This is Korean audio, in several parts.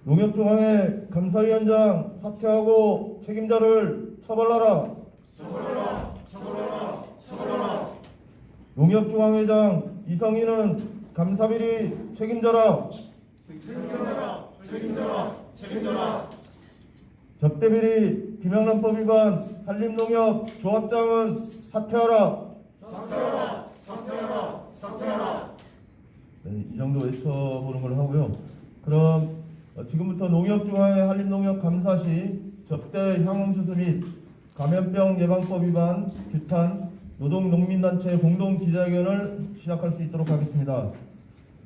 농협중앙회 감사위원장 사퇴하고 책임자를 처벌하라. 처벌하라. 처벌하라. 처벌하라. 농협중앙회장 이성희는 감사비리 책임져라. 책임져라. 책임져라. 책임져라. 접대비리 김영란법 위반 한림농협 조합장은 사퇴하라. 사퇴하라. 사퇴하라. 사퇴하라. 네, 이 정도 외쳐보는 걸 하고요. 그럼 지금부터 농협중앙회 한림농협 감사 시 접대 향응수수 및 감염병 예방법 위반 규탄 노동농민단체 공동 기자회견을 시작할 수 있도록 하겠습니다.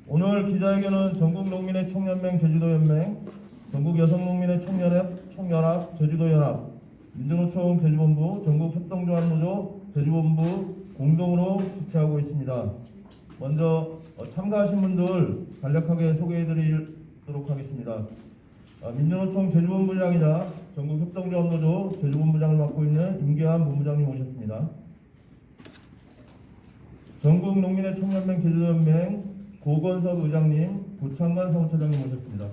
오늘 기자회견은 전국농민의 총연맹 제주도연맹, 전국여성농민의 총연합 제주도연합, 민주노총 제주본부, 전국협동조합노조 제주본부 공동으로 주최하고 있습니다. 먼저 참가하신 분들 간략하게 소개해드리도록 하겠습니다. 민주노총 제주본부장이자 전국협동조합노조 제주본부장을 맡고 있는 임계환 본부장님 오셨습니다. 전국농민의 총연맹 제주도연맹 고건석 의장님, 고창관 사무처장님 오셨습니다.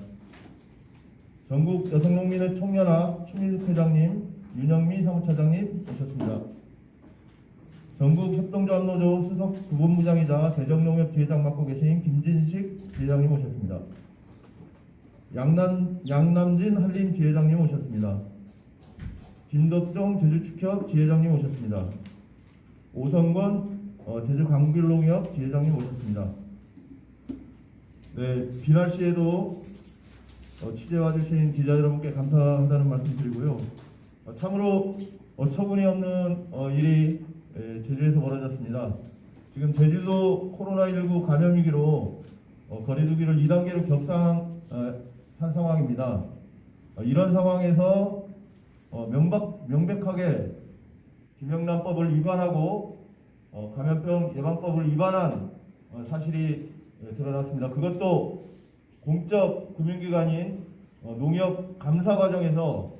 전국여성농민의 총연합 추민숙 회장님, 윤영미 사무차장님 오셨습니다. 전국협동조합노조 수석 부본부장이자 대정농협 지회장 맡고 계신 김진식 지회장님 오셨습니다. 양남진 한림 지회장님 오셨습니다. 김덕정 제주축협 지회장님 오셨습니다. 오성권 제주강길농협 지회장님 오셨습니다. 네, 비날씨에도 취재 와주신 기자 여러분께 감사하다는 말씀 드리고요. 참으로 어처구니 없는 일이 제주에서 벌어졌습니다. 지금 제주도 코로나19 감염 위기로 거리두기를 2단계로 격상한 상황입니다. 이런 상황에서 명백하게 김영란법을 위반하고 감염병 예방법을 위반한 사실이 드러났습니다. 그것도 공적 금융기관인 농협 감사 과정에서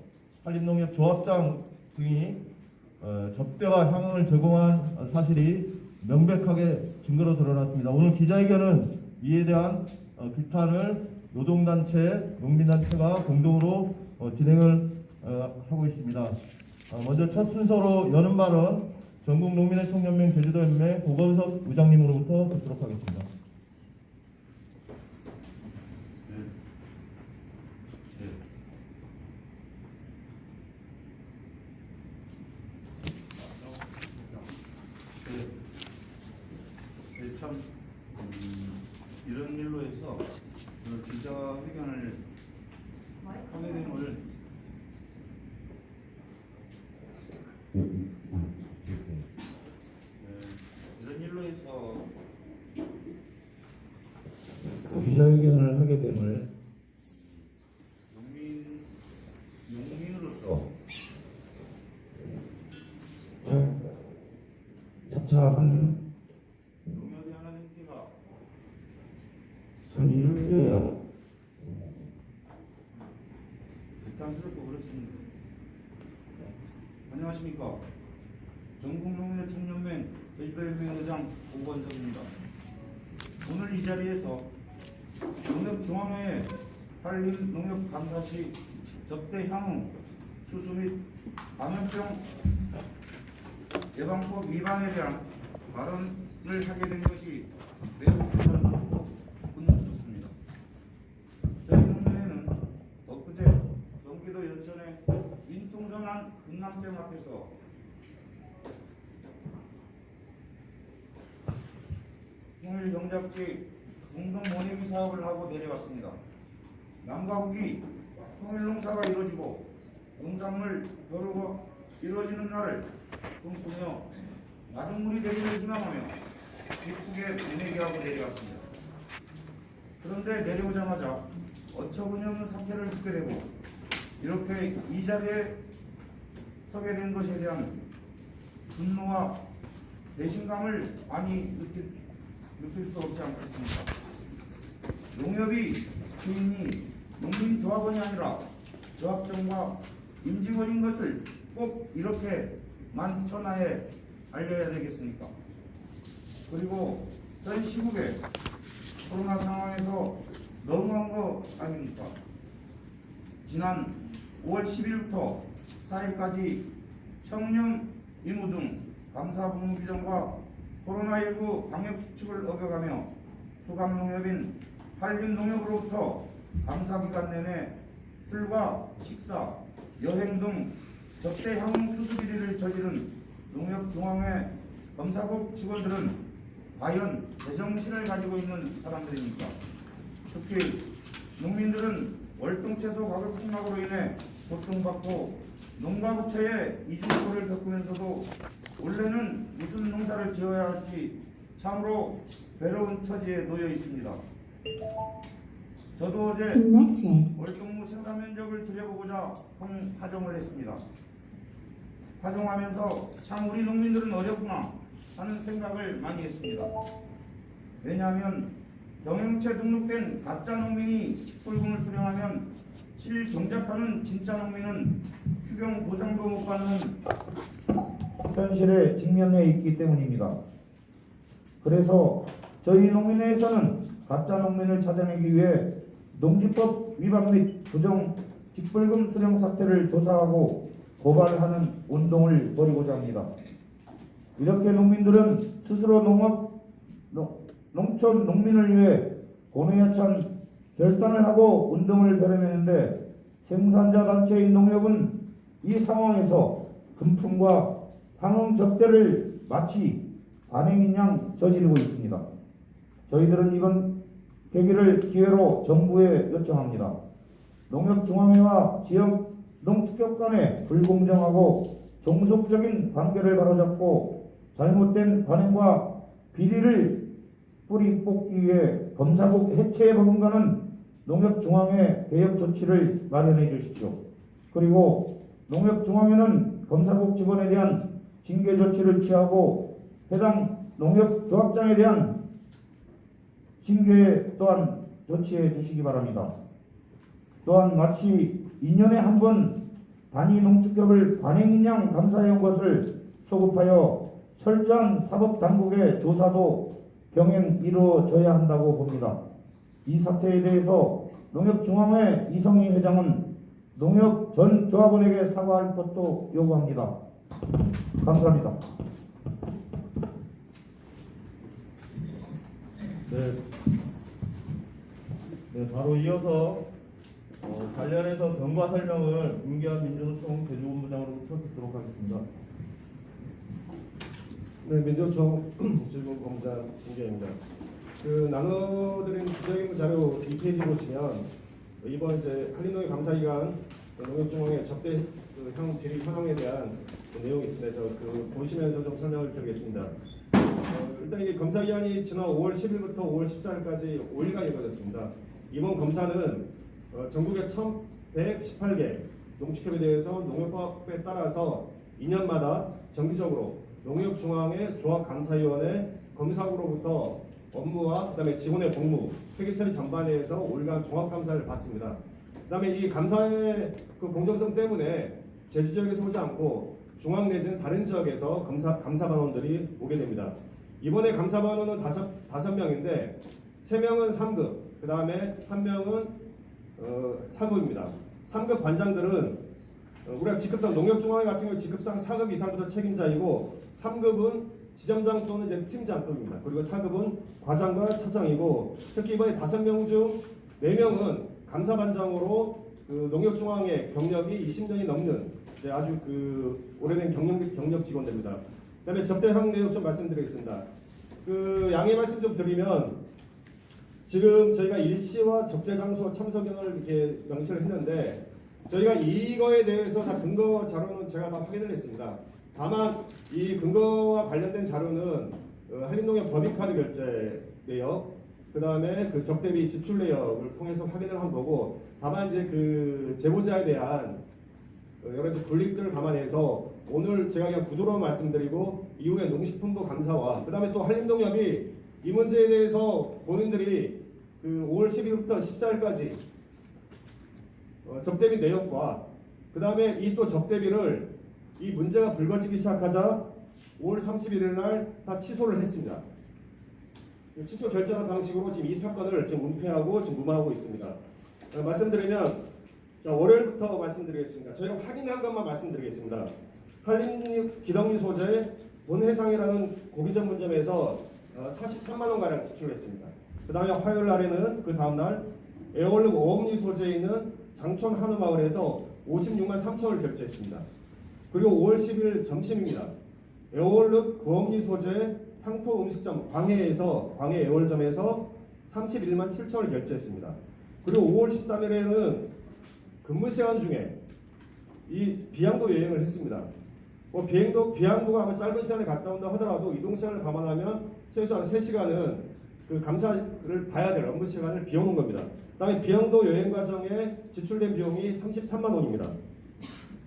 한림농협 조합장 등이 접대와 향응을 제공한 사실이 명백하게 증거로 드러났습니다. 오늘 기자회견은 이에 대한 규탄을 노동단체, 농민단체가 공동으로 진행을 하고 있습니다. 먼저 첫 순서로 여는 발언 전국농민의 총연맹 제주도연맹 고건석 의장님으로부터 듣도록 하겠습니다. 참 이런 일로 해서 기자회견을 하게 됨을 이런 일로 해서 기자회견을 하게 됨을 농민으로서 자차하는 농협이 하는 행태가 선의를 불탄스럽고 그렇습니다. 안녕하십니까. 전국농민의 총연맹 제주도연맹 의장 고건석입니다. 오늘 이 자리에서 농협중앙회의 한림 농협 감사 시 접대 향응 수수 및 감염병 예방법 위반에 대한 발언을 하게 된 것이 매우 부담스럽고 분노스럽습니다. 저희 농민회는 엊그제 경기도 연천의 민통전환 금남댐 앞에서 통일 경작지 공동 모내기 사업을 하고 내려왔습니다. 남과 북이 통일 농사가 이루어지고 농산물 교류가 이루어지는 날을 꿈꾸며 마중물이 되기를 희망하며 기쁘게 모내기 하고 내려왔습니다. 그런데 내려오자마자 어처구니 없는 사태를 듣게 되고 이렇게 이 자리에 서게 된 것에 대한 분노와 배신감을 많이 느낄 수 없지 않겠습니까? 농협이 주인이 농민조합원이 아니라 조합장과 임직원인 것을 꼭 이렇게 만천하에 알려야 되겠습니까? 그리고 전 시국에 코로나 상황에서 너무한 거 아닙니까? 지난 5월 10일부터 14일까지 청렴 의무 등 감사 복무 규정과 코로나19 방역 수칙을 어겨가며 수감농협인 한림농협으로부터 감사기간 내내 술과 식사, 여행 등 접대 향후 수수 비리를 저지른 농협중앙회 검사국 직원들은 과연 제정신을 가지고 있는 사람들입니까? 특히 농민들은 월등채소 가격 폭락으로 인해 고통받고 농가 부채에 이중소를 겪으면서도 원래는 무슨 농사를 지어야 할지 참으로 괴로운 처지에 놓여 있습니다. 저도 어제 월동무 생산 면적을 줄여보고자 하정을 했습니다. 하정하면서 참 우리 농민들은 어렵구나 하는 생각을 많이 했습니다. 왜냐하면 경영체 등록된 가짜 농민이 직불금을 수령하면 실경작하는 진짜 농민은 휴경 보상도 못 받는 현실에 직면해 있기 때문입니다. 그래서 저희 농민회에서는 가짜 농민을 찾아내기 위해 농지법 위반 및 부정 직불금 수령 사태를 조사하고 고발하는 운동을 벌이고자 합니다. 이렇게 농민들은 스스로 농촌 농민을 위해 고뇌야찬 결단을 하고 운동을 벌여내는데 생산자 단체인 농협은 이 상황에서 금품과 황흥 접대를 마치 관행인 양 저지르고 있습니다. 저희들은 이번 계기를 기회로 정부에 요청합니다. 농협중앙회와 지역 농축협 간의 불공정하고 종속적인 관계를 바로잡고 잘못된 관행과 비리를 뿌리 뽑기 위해 검사국 해체에 버금가는 농협중앙회 개혁 조치를 마련해 주십시오. 그리고 농협중앙회는 검사국 직원에 대한 징계 조치를 취하고 해당 농협조합장에 대한 징계 또한 조치해 주시기 바랍니다. 또한 마치 2년에 한 번 단위 농축협을 관행인 양 감사해 온 것을 소급하여 철저한 사법당국의 조사도 병행 이루어져야 한다고 봅니다. 이 사태에 대해서 농협중앙회 이성희 회장은 농협 전 조합원에게 사과할 것도 요구합니다. 감사합니다. 네, 바로 이어서 관련해서 경과 설명을 임기한 민주노총 대주본부장으로부터 듣도록 하겠습니다. 네, 민주노총 질문본부장 김기현입니다. 나눠드린 기자회견 자료 2페이지 보시면 이번 이제 한림농협 감사기간 농협중앙회 접대 형 비리 현황에 대한 내용이 있습니다. 그래서 보시면서 좀 설명을 드리겠습니다. 일단 이게 검사기간이 지난 5월 10일부터 5월 14일까지 5일간 이루어졌습니다. 이번 검사는 전국의 1,118개 농축협에 대해서 농협법에 따라서 2년마다 정기적으로 농협중앙회 조합감사위원회 검사국으로부터 업무와 그다음에 직원의 복무, 회계 처리 전반에 대해서 5일간 종합감사를 받습니다. 그다음에 이 감사의 공정성 때문에 제주 지역에서 오지 않고 중앙 내지는 다른 지역에서 감사반원들이 오게 됩니다. 이번에 감사반원은 5명인데 3명은 3급, 그 다음에 1명은 4급입니다. 3급 관장들은 우리가 직급상 농협중앙회 같은 경우 직급상 4급 이상부터 책임자이고 3급은 지점장 또는 이제 팀장급입니다. 그리고 4급은 과장과 차장이고 특히 이번에 5명 중 4명은 감사반장으로 농협중앙회 경력이 20년이 넘는 아주 오래된 경력 직원들입니다. 그다음에 접대상 내용 좀 말씀드리겠습니다. 양해 말씀 좀 드리면 지금 저희가 일시와 접대 장소 참석인을 이렇게 명시를 했는데 저희가 이거에 대해서 다 근거 자료는 제가 다 확인을 했습니다. 다만 이 근거와 관련된 자료는 한림농협 법인카드 결제 내역, 그 다음에 접대비 지출 내역을 통해서 확인을 한 거고, 다만 이제 제보자에 대한 여러 가지 불이익들을 감안해서 오늘 제가 그냥 구도로 말씀드리고 이후에 농식품부 감사와 그 다음에 또 한림농협이 이 문제에 대해서 본인들이 5월 10일부터 14일까지 접대비 내역과 그 다음에 이 또 접대비를 이 문제가 불거지기 시작하자 5월 31일 날 다 취소를 했습니다. 취소 결정한 방식으로 지금 이 사건을 지금 은폐하고 지금 무마하고 있습니다. 말씀드리면 자, 월요일부터 말씀드리겠습니다. 저희가 확인한 것만 말씀드리겠습니다. 한림 기덕리 소재 본해상이라는 고기 전문점에서 43만 원가량 지출했습니다. 그 다음에 화요일 날에는 그 다음날 에어월룩 오음리 소재에 있는 장촌 한우마을에서 56만 3천원을 결제했습니다. 그리고 5월 10일 점심입니다. 에어월룩 고음리 소재 향토 음식점 광해에서 광해 에어월점에서 31만 7천원을 결제했습니다. 그리고 5월 13일에는 근무 시간 중에 이 비양도 여행을 했습니다. 뭐 비양도가 아마 짧은 시간에 갔다 온다 하더라도 이동 시간을 감안하면 최소한 3시간은 그 감사를 봐야 될 업무 시간을 비워놓은 겁니다. 그다음에 비양도 여행 과정에 지출된 비용이 33만 원입니다.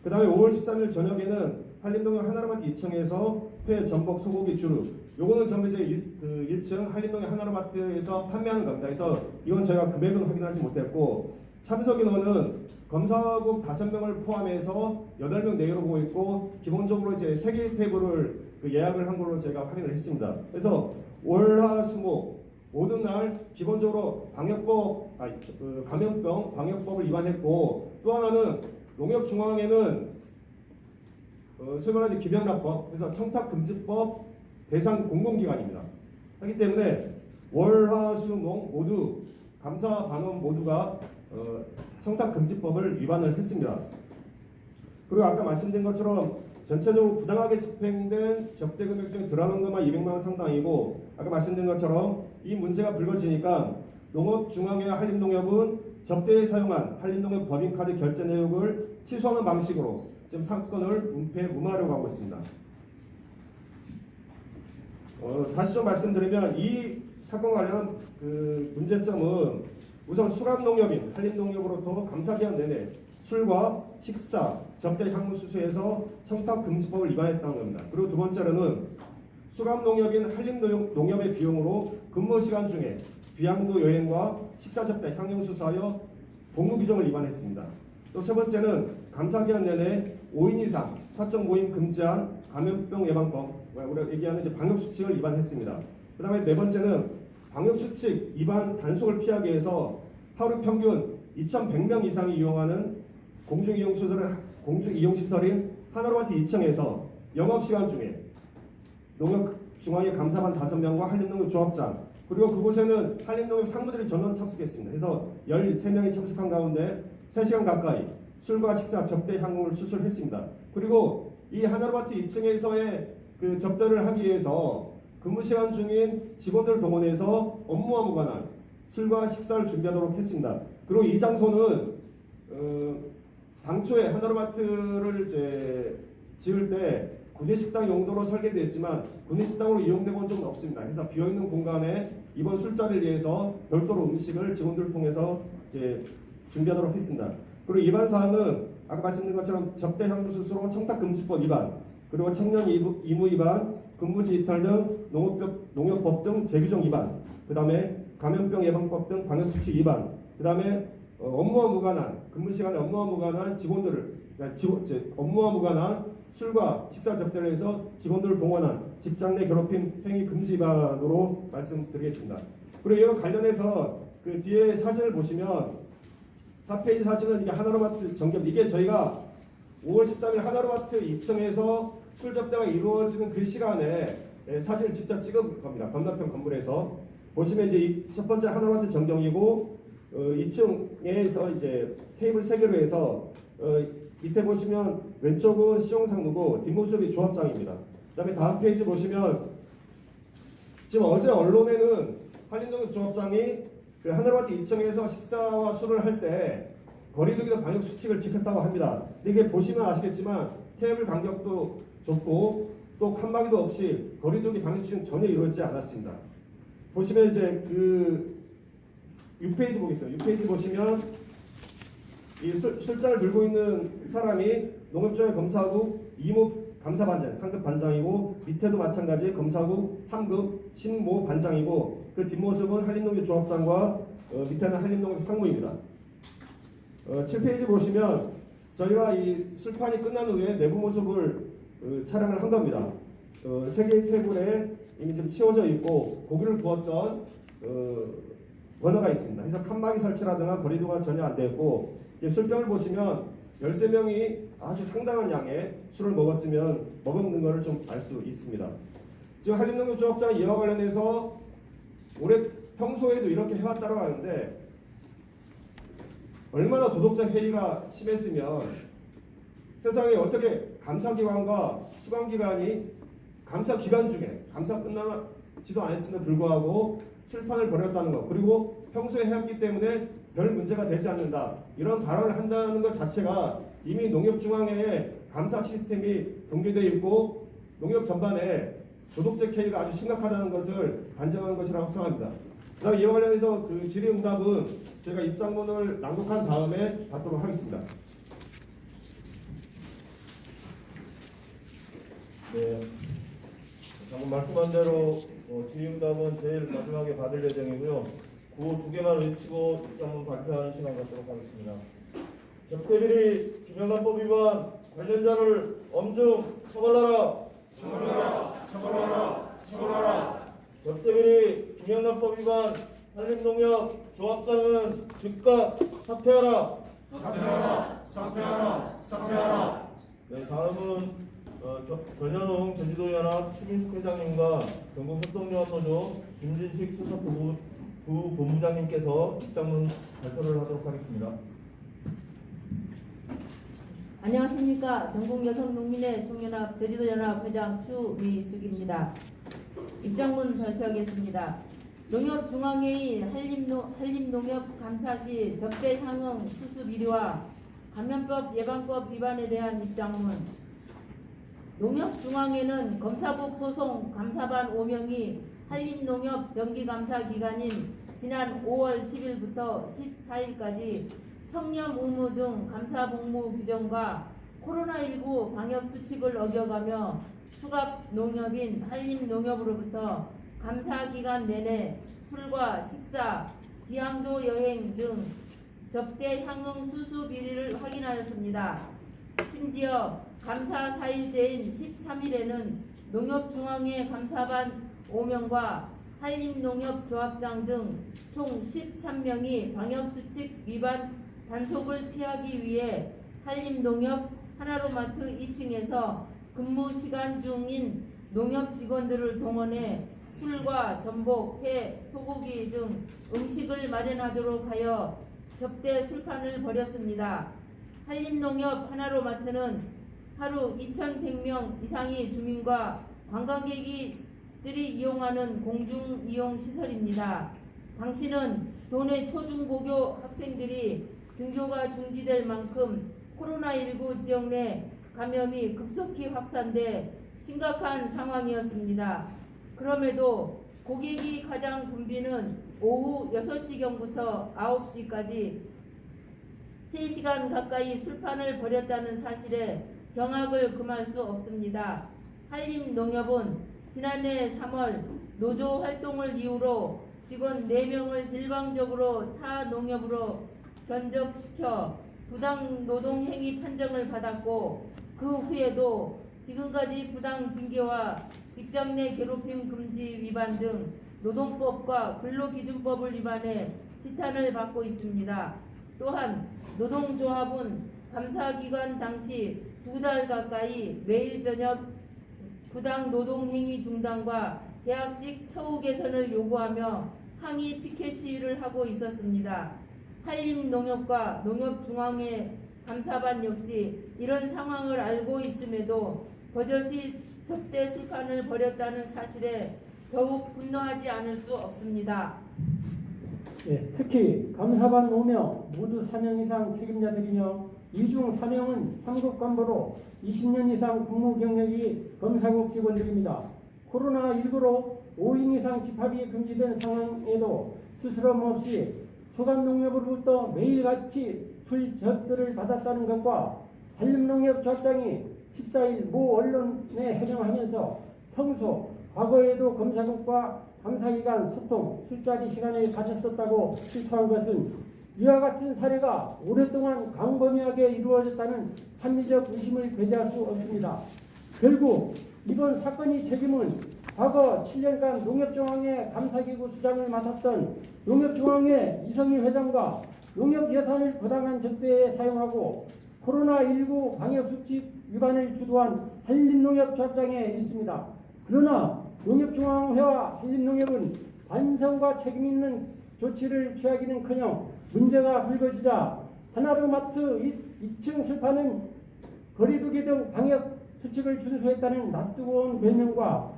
그 다음에 5월 13일 저녁에는 한림동역 하나로마트 2층에서 회, 전복, 소고기, 주류 요거는 전부 이제 1층 한림동역 하나로마트에서 판매하는 겁니다. 그래서 이건 저희가 금액은 확인하지 못했고 참석 인원은 검사국 5명을 포함해서 8명 내외로 보고 있고 기본적으로 이제 3개의 테이블을 예약을 한 걸로 제가 확인을 했습니다. 그래서 월화수목 모든 날 기본적으로 감염병 방역법을 위반했고 또 하나는 농협중앙회는 소위 말하는 김영란법 그래서 청탁금지법 대상 공공기관입니다. 하기 때문에 월화수목 모두 감사 반원 모두가 청탁금지법을 위반을 했습니다. 그리고 아까 말씀드린 것처럼 전체적으로 부당하게 집행된 접대 금액 중에 들어가는 것만 200만 원 상당이고 아까 말씀드린 것처럼 이 문제가 불거지니까 농업중앙회와 한림농협은 접대에 사용한 한림농협 법인카드 결제 내역을 취소하는 방식으로 지금 사건을 은폐 무마하려고 하고 있습니다. 다시 좀 말씀드리면 이 사건 관련 문제점은 우선 수갑농협인 한림농협으로부터 감사기간 내내 술과 식사, 접대 향후 수수에서 청탁금지법을 위반했다는 겁니다. 그리고 두 번째로는 수갑농협인 한림농협의 비용으로 근무시간 중에 비양도 여행과 식사 접대 향유 수수하여 복무규정을 위반했습니다. 또 세 번째는 감사기간 내내 5인 이상 사적 모임 금지한 감염병 예방법, 우리가 얘기하는 이제 방역수칙을 위반했습니다. 그 다음에 네 번째는 방역수칙 위반 단속을 피하기 위해서 하루 평균 2,100명 이상이 이용하는 공중이용시설인 하나로마트 2층에서 영업시간 중에 농협중앙회 감사반 5명과 한림농협 조합장 그리고 그곳에는 한림농협 상무들이 전원 참석했습니다. 그래서 13명이 참석한 가운데 3시간 가까이 술과 식사, 접대 향후를 수술했습니다. 그리고 이 하나로마트 2층에서의 그 접대를 하기 위해서 근무시간 중인 직원들을 동원해서 업무와 무관한 술과 식사를 준비하도록 했습니다. 그리고 이 장소는 당초에 하나로마트를 지을 때 구내식당 용도로 설계되었지만 구내식당으로 이용된 건 좀 없습니다. 그래서 비어있는 공간에 이번 술자리를 위해서 별도로 음식을 직원들을 통해서 준비하도록 했습니다. 그리고 위반 사항은 아까 말씀드린 것처럼 접대 향후 수수로 청탁금지법 위반, 그리고 청년 의무 위반, 근무지 이탈 등 농협법 등 재규정 위반, 그 다음에 감염병 예방법 등 방역수칙 위반, 그 다음에 업무와 무관한 근무시간에 업무와 무관한 직원들을 업무와 무관한 술과 식사 접대를 해서 직원들을 동원한 직장 내 괴롭힘 행위 금지 위반으로 말씀드리겠습니다. 그리고 이와 관련해서 그 뒤에 사진을 보시면 4페이지 사진은 이게 하나로마트 정겹 이게 저희가 5월 13일 하나로마트 2층에서 술 접대가 이루어지는 그 시간에 사진을 직접 찍은 겁니다. 건너편 건물에서 보시면 이제 첫 번째 하나로마트 정경이고 2층에서 이제 테이블 3개로 해서 밑에 보시면 왼쪽은 시종상무고 뒷모습이 조합장입니다. 그 다음에 다음 페이지 보시면 지금 어제 언론에는 한림동협 조합장이 그 하나로마트 2층에서 식사와 술을 할 때 거리두기도 방역 수칙을 지켰다고 합니다. 이게 보시면 아시겠지만 테이블 간격도 좁고 또 칸막이도 없이 거리두기 방역 수칙은 전혀 이루어지지 않았습니다. 보시면 이제 그 6페이지 보겠습니다. 6페이지 보시면 이 술잔을 들고 있는 사람이 농협중앙회 검사국 2모 감사반장, 상급 반장이고 밑에도 마찬가지 검사국 3급 신모 반장이고 그 뒷모습은 한림농협 조합장과 밑에는 한림농협 상무입니다. 7페이지 보시면 저희가 이 술판이 끝난 후에 내부 모습을 촬영을 한 겁니다. 3개의 테이블에 이미 좀 치워져 있고 고기를 구웠던 번호가 있습니다. 그래서 칸막이 설치라든가 거리두가 전혀 안 되고 술병을 보시면 13명이 아주 상당한 양의 술을 먹었는 것을 좀 알 수 있습니다. 지금 한림농협조합장 이와 관련해서 올해 평소에도 이렇게 해왔다고 하는데 얼마나 도덕적 해이가 심했으면 세상에 어떻게 감사기관과 수감기관이 감사기간 중에 감사 끝나지도 않았음에도 불구하고 술판을 벌였다는 것, 그리고 평소에 해왔기 때문에 별 문제가 되지 않는다, 이런 발언을 한다는 것 자체가 이미 농협중앙회의 감사 시스템이 동기되어 있고 농협 전반에 도덕적 해이가 아주 심각하다는 것을 반증하는 것이라고 생각합니다. 그다음에 이와 관련해서 그 질의응답은 제가 입장문을 낭독한 다음에 받도록 하겠습니다. 네. 방금 말씀한 대로 질의응답은 제일 마지막에 받을 예정이고요. 구호 2개만 외치고 입장문 발표하는 시간 갖도록 하겠습니다. 접대비리 김영란법 위반 관련자를 엄중 처벌하라. 처벌하라. 처벌하라. 처벌하라. 접대비리 김영란법 위반 한림농협 조합장은 즉각 사퇴하라. 사퇴하라. 사퇴하라. 사퇴하라. 네, 다음은 전현웅 제주도연합 추민회장님과 전국협동조합노조 김진식 수석부 본부장님께서 입장문 발표를 하도록 하겠습니다. 안녕하십니까. 전국여성농민의 총연합 제주도연합 회장 추미숙입니다. 입장문 발표하겠습니다. 농협중앙회의 한림농협 감사 시 적대 상응 수수 비리와 감염법 예방법 위반에 대한 입장문. 농협중앙회는 검사국 소송 감사반 5명이 한림농협 정기감사 기간인 지난 5월 10일부터 14일까지 청렴 의무 등 감사 복무 규정과 코로나19 방역 수칙을 어겨가며 수갑 농협인 한림농협으로부터 감사 기간 내내 술과 식사, 비항도 여행 등 접대 향응 수수 비리를 확인하였습니다. 심지어 감사 4일째인 13일에는 농협중앙회 감사반 5명과 한림농협 조합장 등 총 13명이 방역수칙 위반 단속을 피하기 위해 한림농협 하나로마트 2층에서 근무 시간 중인 농협 직원들을 동원해 술과 전복, 회, 소고기 등 음식을 마련하도록 하여 접대 술판을 벌였습니다. 한림농협 하나로마트는 하루 2,100명 이상의 주민과 관광객들이 이용하는 공중이용시설입니다. 당시는 도내 초중고교 학생들이 등교가 중지될 만큼 코로나19 지역 내 감염이 급속히 확산돼 심각한 상황이었습니다. 그럼에도 고객이 가장 붐비는 오후 6시경부터 9시까지 3시간 가까이 술판을 벌였다는 사실에 경악을 금할 수 없습니다. 한림농협은 지난해 3월 노조 활동을 이유로 직원 4명을 일방적으로 타 농협으로 전적시켜 부당 노동행위 판정을 받았고 그 후에도 지금까지 부당 징계와 직장 내 괴롭힘 금지 위반 등 노동법과 근로기준법을 위반해 지탄을 받고 있습니다. 또한 노동조합은 감사기간 당시 2달 가까이 매일 저녁 부당 노동행위 중단과 계약직 처우 개선을 요구하며 항의 피켓 시위를 하고 있었습니다. 한림농협과 농협중앙회 감사반 역시 이런 상황을 알고 있음에도 버젓이 접대 술판을 벌였다는 사실에 더욱 분노하지 않을 수 없습니다. 예, 특히 감사반 5명 모두 4명 이상 책임자들이며 이 중 4명은 상급 간부로 20년 이상 근무 경력이 검사국 직원들입니다. 코로나19로 5인 이상 집합이 금지된 상황에도 스스럼 없이 소감농협으로부터 매일같이 술 접대를 받았다는 것과 한림농협 조합장이 14일 모 언론에 해명하면서 평소 과거에도 검사국과 감사기관 소통, 술자리 시간을 가졌었다고 실토한 것은 이와 같은 사례가 오랫동안 광범위하게 이루어졌다는 합리적 의심을 배제할 수 없습니다. 결국 이번 사건의 책임은 과거 7년간 농협중앙회 감사기구 수장을 맡았던 농협중앙회 이성희 회장과 농협 예산을 부당한 적대에 사용하고 코로나19 방역수칙 위반을 주도한 한림농협조합장에 있습니다. 그러나 농협중앙회와 한림농협은 반성과 책임 있는 조치를 취하기는커녕 문제가 불거지자 하나로마트 2층 술판은 거리두기 등 방역 수칙을 준수했다는 낯뜨거운 변명과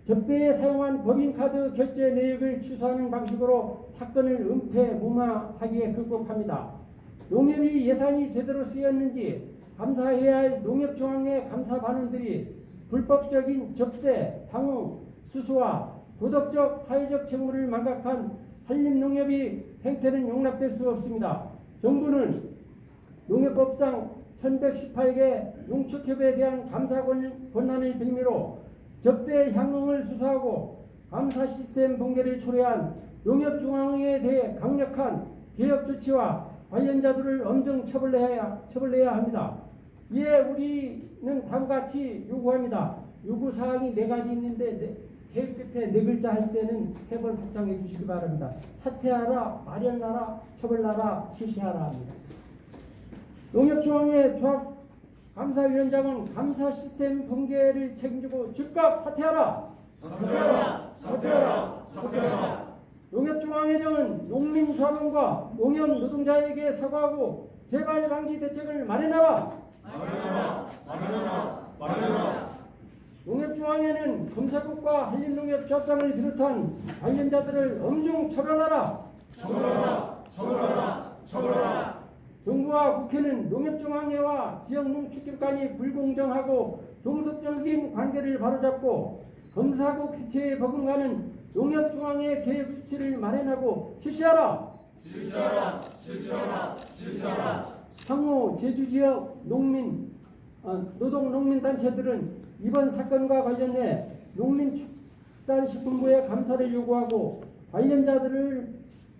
접대에 사용한 법인카드 결제 내역을 취소하는 방식으로 사건을 은폐무마하기에 급급합니다. 농협이 예산이 제대로 쓰였는지 감사해야 할 농협중앙회 감사반원들이 불법적인 접대, 방어, 수수와 도덕적, 사회적 책무를 망각한 한림농협이 행태는 용납될 수 없습니다. 정부는 농협법상 1118개 농축협에 대한 감사 권한을 빌미로 접대 향응을 수사하고 감사 시스템 붕괴를 초래한 농협중앙회에 대해 강력한 개혁 조치와 관련자들을 엄정 처벌해야 합니다. 이에 우리는 다음과 같이 요구합니다. 요구사항이 4가지 있는데 제일 끝에 4글자 할 때는 3번 확장해 주시기 바랍니다. 사퇴하라, 마련하라, 처벌하라, 실시하라 합니다. 농협중앙회 조합 감사위원장은 감사 시스템 붕괴를 책임지고 즉각 사퇴하라! 사퇴하라! 사퇴하라! 사퇴하라! 농협중앙회장은 농민조합원과 농협 노동자에게 사과하고 재발 방지 대책을 마련하라! 마련하라! 마련하라! 마련하라! 농협중앙회는 검사국과 한림농협조합장을 비롯한 관련자들을 엄중 처벌하라! 처벌하라! 처벌하라! 처벌하라! 정부와 국회는 농협중앙회와 지역농축협 간이 불공정하고 종속적인 관계를 바로잡고 검사국 해체에 버금가는 농협중앙회 개혁 수치를 마련하고 실시하라. 실시하라! 실시하라! 실시하라! 향후 제주지역 노동농민단체들은 이번 사건과 관련해 농민축산식품부의 감사를 요구하고 관련자들을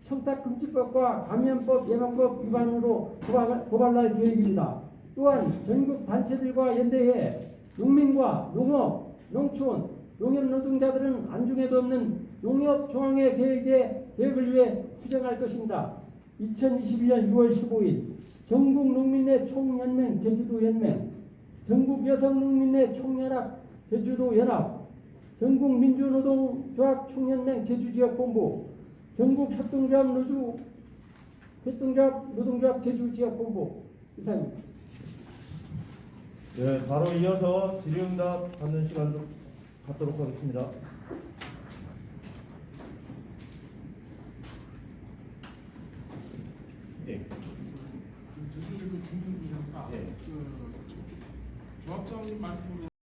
청탁금지법과 감염법 예방법 위반으로 고발할 계획입니다. 또한 전국 단체들과 연대해 농민과 농업, 농촌, 농협 노동자들은 안중에도 없는 농협중앙회 계획을 위해 투쟁할 것입니다. 2021년 6월 15일 전국농민회 총연맹 제주도연맹, 전국여성농민회 총연합 제주도연합, 전국민주노동조합 총연맹 제주지역본부, 전국협동조합 노동조합 제주지역본부 이상입니다. 네, 바로 이어서 질의응답 받는 시간도 갖도록 하겠습니다. 예. 제주지구 김준기입니다. 예. 조합장님 말씀으로